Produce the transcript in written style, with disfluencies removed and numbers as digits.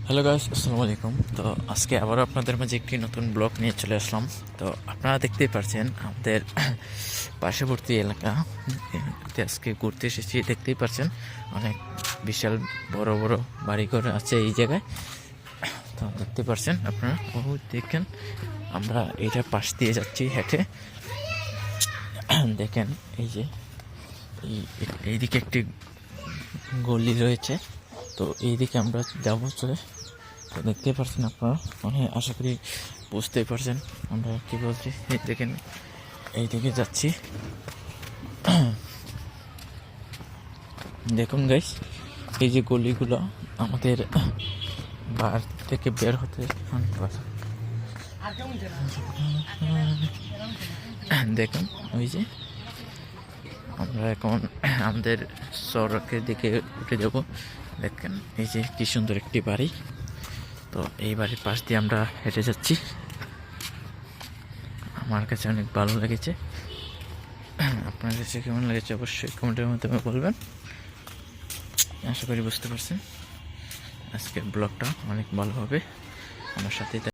Hello guys, আসসালামু আলাইকুম। তো আজকে আবারও আপনাদের মাঝে একটি নতুন ব্লগ নিয়ে চলে আসলাম। তো আপনারা দেখতেই পারছেন আমাদের পার্শ্ববর্তী এলাকা আজকে ঘুরতে এসেছি। দেখতেই পারছেন অনেক বিশাল বড় বড় বাড়িঘর আছে এই জায়গায়। তো দেখতে পারছেন আপনারা, ও দেখেন আমরা এইটা পাশ দিয়ে যাচ্ছি হেঁটে। দেখেন এই যে এইদিকে একটি গলি রয়েছে, তো এইদিকে আমরা যাবো চলে। তো দেখতেই পারছেন আপনারা, মানে আশা করি বুঝতেই পারছেন আমরা কি বলছি। দেখেন এইদিকে যাচ্ছি। দেখুন গাইস, এই যে গলিগুলো আমাদের বাড়ি থেকে বের হতে অনেক কথা। দেখুন ওই যে আমরা এখন আমাদের সড়কের দিকে উঠে যাব। দেখেন এই যে কি সুন্দর একটি বাড়ি। তো এই বাড়ির পাশ দিয়ে আমরা হেঁটে যাচ্ছি। আমার কাছে অনেক ভালো লেগেছে। আপনার কাছে কেমন লেগেছে অবশ্যই কমেন্টের মাধ্যমে বলবেন। আশা করি বুঝতে পারছেন আজকের ব্লগটা অনেক ভালো হবে। আমার সাথে